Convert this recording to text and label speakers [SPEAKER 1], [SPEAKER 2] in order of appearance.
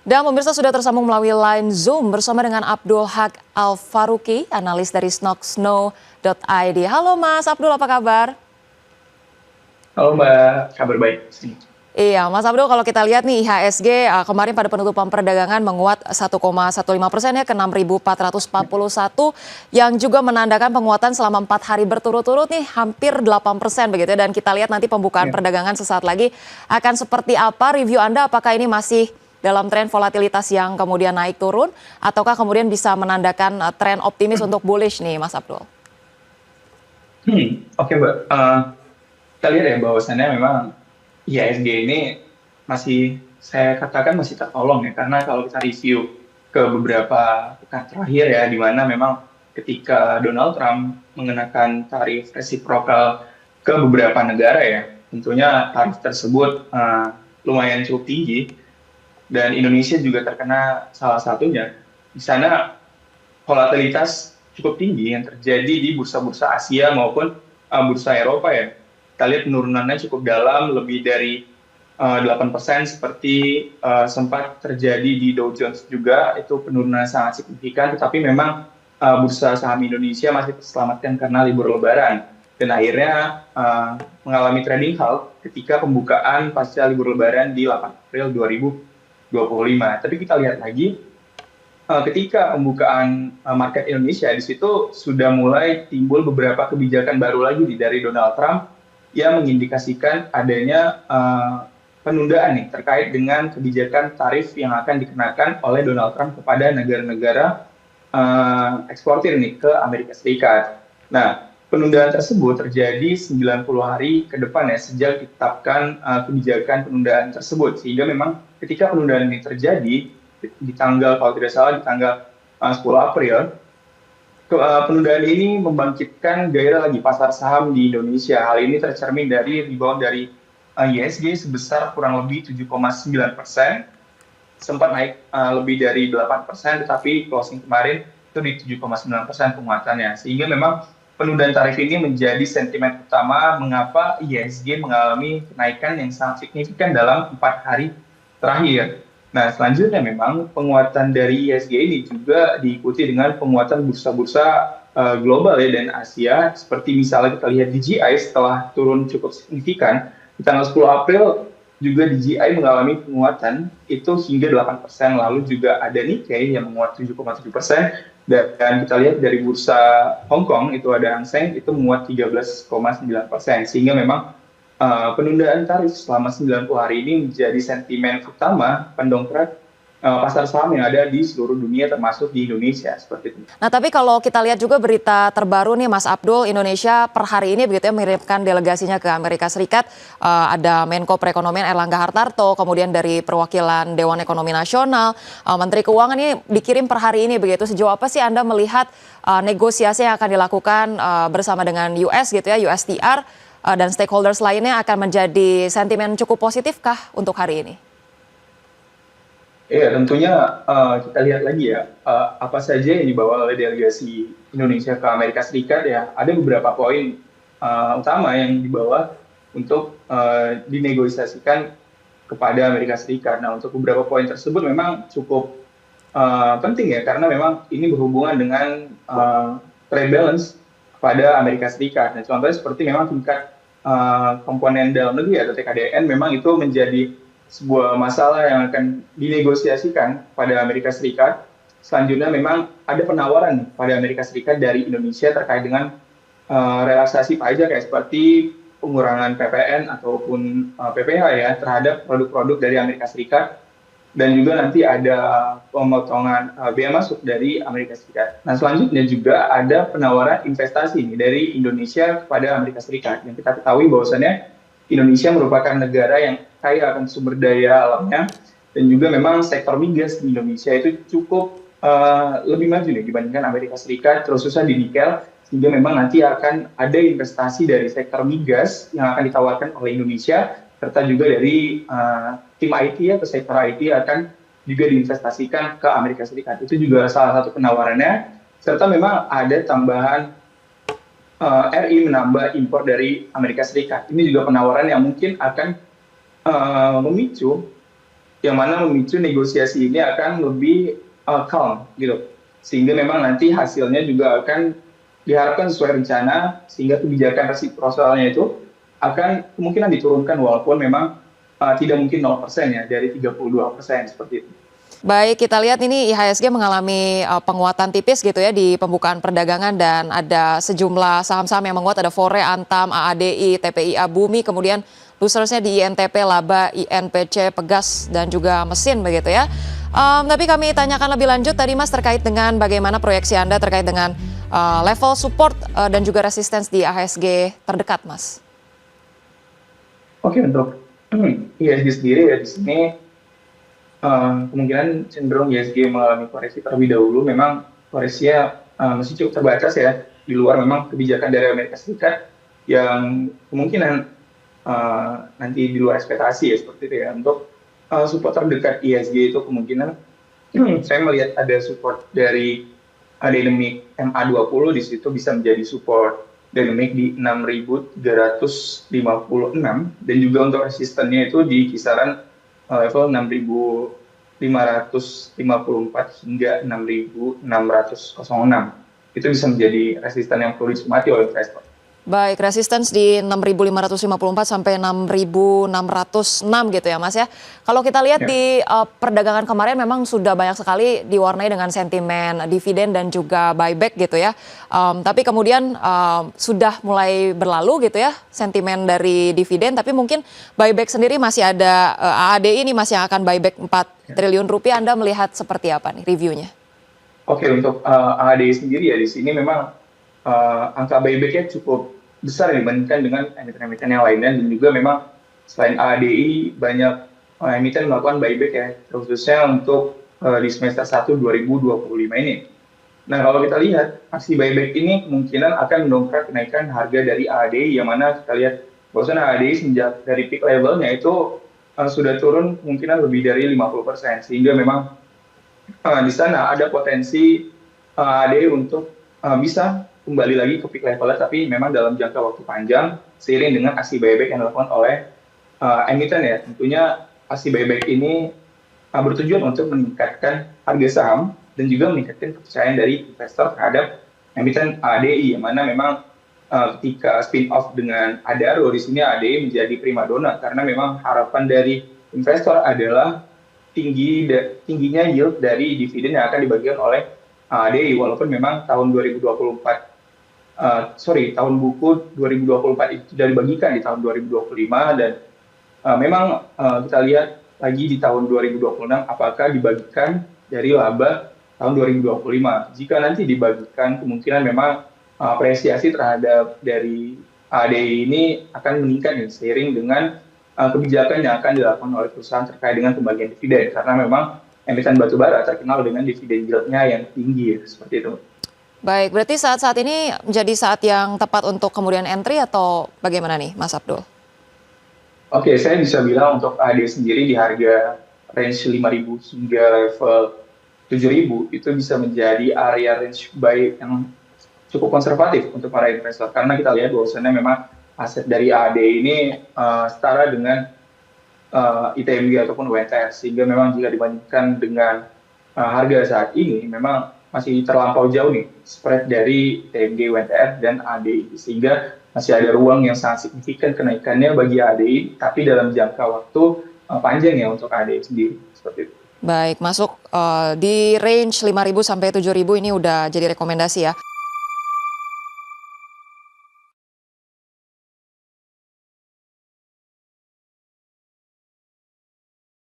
[SPEAKER 1] Dan pemirsa sudah tersambung melalui line Zoom bersama dengan Abdul Haq Al-Faruqi, analis dari Snoxno.id. Halo Mas Abdul, apa kabar?
[SPEAKER 2] Halo Mbak, kabar baik.
[SPEAKER 1] Iya, Mas Abdul, kalau kita lihat nih IHSG kemarin pada penutupan perdagangan menguat 1,15% ya ke 6.441 yang juga menandakan penguatan selama 4 hari berturut-turut nih hampir 8% begitu ya. Dan kita lihat nanti pembukaan
[SPEAKER 2] Ya.
[SPEAKER 1] perdagangan sesaat lagi akan seperti apa. Review Anda apakah ini masih dalam tren volatilitas yang kemudian naik turun ataukah kemudian bisa menandakan tren optimis untuk bullish nih Mas Abdul?
[SPEAKER 2] Oke Mbak. Kita lihat ya bahwasannya memang IHSG ini masih saya katakan masih tertolong ya, karena kalau kita review ke beberapa pekan terakhir ya, di mana memang ketika Donald Trump mengenakan tarif resiprokal ke beberapa negara ya, tentunya tarif tersebut lumayan cukup tinggi dan Indonesia juga terkena salah satunya. Di sana volatilitas cukup tinggi yang terjadi di bursa-bursa Asia maupun bursa Eropa ya. Kita lihat penurunannya cukup dalam, lebih dari 8% seperti sempat terjadi di Dow Jones juga, itu penurunan sangat signifikan, tetapi memang bursa saham Indonesia masih terselamatkan karena libur Lebaran. Dan akhirnya mengalami trading halt ketika pembukaan pasca libur Lebaran di 8 April 2025. Tapi kita lihat lagi, ketika pembukaan market Indonesia, di situ sudah mulai timbul beberapa kebijakan baru lagi dari Donald Trump yang mengindikasikan adanya penundaan nih terkait dengan kebijakan tarif yang akan dikenakan oleh Donald Trump kepada negara-negara eksportir nih ke Amerika Serikat. Nah, penundaan tersebut terjadi 90 hari ke depan ya sejak ditetapkan kebijakan penundaan tersebut, sehingga memang ketika penundaan ini terjadi di tanggal, kalau tidak salah, di tanggal 10 April, penundaan ini membangkitkan gairah lagi pasar saham di Indonesia. Hal ini tercermin dari rebound dari IHSG sebesar kurang lebih 7,9%, sempat naik lebih dari 8%, tetapi closing kemarin itu di 7,9% penguatannya. Sehingga memang penundaan tarif ini menjadi sentimen utama mengapa IHSG mengalami kenaikan yang sangat signifikan dalam 4 hari terakhir. Nah, selanjutnya memang penguatan dari IHSG ini juga diikuti dengan penguatan bursa-bursa global ya dan Asia, seperti misalnya kita lihat DJI setelah turun cukup signifikan di tanggal 10 April juga DJI mengalami penguatan itu hingga 8%, lalu juga ada Nikkei yang menguat 7,7%, dan kita lihat dari bursa Hong Kong itu ada Hang Seng itu menguat 13,9%, sehingga memang penundaan tarif selama 90 hari ini menjadi sentimen utama pendongkrak pasar saham yang ada di seluruh dunia termasuk di Indonesia seperti itu.
[SPEAKER 1] Nah, tapi kalau kita lihat juga berita terbaru nih Mas Abdul, Indonesia per hari ini begitu ya mengirimkan delegasinya ke Amerika Serikat. Ada Menko Perekonomian Erlangga Hartarto, kemudian dari perwakilan Dewan Ekonomi Nasional, Menteri Keuangan ini dikirim per hari ini begitu. Sejauh apa sih Anda melihat negosiasi yang akan dilakukan bersama dengan US gitu ya, USTR dan stakeholders lainnya akan menjadi sentimen cukup positifkah untuk hari ini?
[SPEAKER 2] Iya, tentunya kita lihat lagi ya, apa saja yang dibawa oleh delegasi Indonesia ke Amerika Serikat ya. Ada beberapa poin utama yang dibawa untuk dinegosiasikan kepada Amerika Serikat. Nah, untuk beberapa poin tersebut memang cukup penting ya, karena memang ini berhubungan dengan trade balance kepada Amerika Serikat. Nah, contohnya seperti memang tingkat komponen dalam negeri atau TKDN memang itu menjadi sebuah masalah yang akan dinegosiasikan pada Amerika Serikat. Selanjutnya memang ada penawaran pada Amerika Serikat dari Indonesia terkait dengan relaksasi pajak ya, seperti pengurangan PPN ataupun PPh ya terhadap produk-produk dari Amerika Serikat, dan juga nanti ada pemotongan bea masuk dari Amerika Serikat. Nah, selanjutnya juga ada penawaran investasi nih dari Indonesia kepada Amerika Serikat. Yang kita ketahui bahwasannya Indonesia merupakan negara yang kaya akan sumber daya alamnya, dan juga memang sektor migas di Indonesia itu cukup lebih maju nih dibandingkan Amerika Serikat, khususnya di nikel, sehingga memang nanti akan ada investasi dari sektor migas yang akan ditawarkan oleh Indonesia, serta juga dari tim IT ya, ke sektor IT akan juga diinvestasikan ke Amerika Serikat. Itu juga salah satu penawarannya, serta memang ada tambahan RI menambah impor dari Amerika Serikat. Ini juga penawaran yang mungkin akan memicu yang mana memicu negosiasi ini akan lebih calm gitu. Sehingga memang nanti hasilnya juga akan diharapkan sesuai rencana, sehingga kebijakan resiprosalnya itu akan kemungkinan diturunkan walaupun memang tidak mungkin 0% ya, dari 32% seperti itu.
[SPEAKER 1] Baik, kita lihat ini IHSG mengalami penguatan tipis gitu ya di pembukaan perdagangan dan ada sejumlah saham-saham yang menguat, ada Fore, Antam, AADI, TPIA, Bumi, kemudian losersnya di INTP, Laba, INPC, Pegas, dan juga Mesin begitu ya. Tapi kami tanyakan lebih lanjut tadi Mas terkait dengan bagaimana proyeksi Anda terkait dengan level support dan juga resistance di IHSG terdekat, Mas.
[SPEAKER 2] Oke, untuk IHSG sendiri ya di sini kemungkinan cenderung IHSG mengalami koreksi terlebih dahulu. Memang koreksinya masih cukup terbatas ya, di luar memang kebijakan dari Amerika Serikat yang kemungkinan nanti di luar ekspektasi ya, seperti itu ya. Untuk support terdekat IHSG itu kemungkinan saya melihat ada support dari dynamic MA20, di situ bisa menjadi support dynamic di 6.356, dan juga untuk resistennya itu di kisaran level 6.554 hingga 6.606. Itu bisa menjadi resisten yang perlu dicermati oleh investor.
[SPEAKER 1] Baik, resistance di 6.554 sampai 6.606 gitu ya Mas ya. Kalau kita lihat di perdagangan kemarin memang sudah banyak sekali diwarnai dengan sentimen dividen dan juga buyback gitu ya. Tapi kemudian sudah mulai berlalu gitu ya sentimen dari dividen, tapi mungkin buyback sendiri masih ada, AADI ini masih akan buyback 4 triliun rupiah. Anda melihat seperti apa nih reviewnya?
[SPEAKER 2] Oke, untuk AADI sendiri ya di sini memang angka buyback-nya cukup besar dibandingkan dengan emiten-emiten yang lainnya, dan juga memang selain AADI banyak emiten melakukan buyback ya, khususnya untuk di semester 1 2025 ini. Nah, kalau kita lihat aksi buyback ini kemungkinan akan mendongkrak kenaikan harga dari AADI, yang mana kita lihat bahwasanya AADI sejak dari peak levelnya itu sudah turun kemungkinan lebih dari 50%, sehingga memang di sana ada potensi AADI untuk bisa kembali lagi ke peak levelnya, tapi memang dalam jangka waktu panjang seiring dengan aksi buyback yang dilakukan oleh emiten ya. Tentunya aksi buyback ini bertujuan untuk meningkatkan harga saham dan juga meningkatkan kepercayaan dari investor terhadap emiten ADI, yang mana memang ketika spin off dengan Adaro, di sini ADI menjadi primadona karena memang harapan dari investor adalah tingginya yield dari dividen yang akan dibagikan oleh ADI, walaupun memang tahun 2024 tahun buku 2024 itu sudah dibagikan di tahun 2025, dan memang kita lihat lagi di tahun 2026 apakah dibagikan dari laba tahun 2025. Jika nanti dibagikan, kemungkinan memang apresiasi terhadap dari ADI ini akan meningkat nih, seiring dengan kebijakan yang akan dilakukan oleh perusahaan terkait dengan pembagian dividen, karena memang emiten batubara terkenal dengan dividen yield-nya yang tinggi seperti itu.
[SPEAKER 1] Baik, berarti saat-saat ini menjadi saat yang tepat untuk kemudian entry atau bagaimana nih Mas Abdul?
[SPEAKER 2] Oke, saya bisa bilang untuk AD sendiri di harga range 5.000 hingga level 7.000 itu bisa menjadi area range buy yang cukup konservatif untuk para investor, karena kita lihat bahwasannya memang aset dari AD ini setara dengan ITMG ataupun WTR, sehingga memang jika dibandingkan dengan harga saat ini memang masih terlampau jauh nih spread dari ITMG, WTR, dan ADI, sehingga masih ada ruang yang sangat signifikan kenaikannya bagi ADI, tapi dalam jangka waktu panjang ya untuk ADI sendiri, seperti itu.
[SPEAKER 1] Baik, masuk di range 5.000 sampai 7.000 ini udah jadi rekomendasi ya.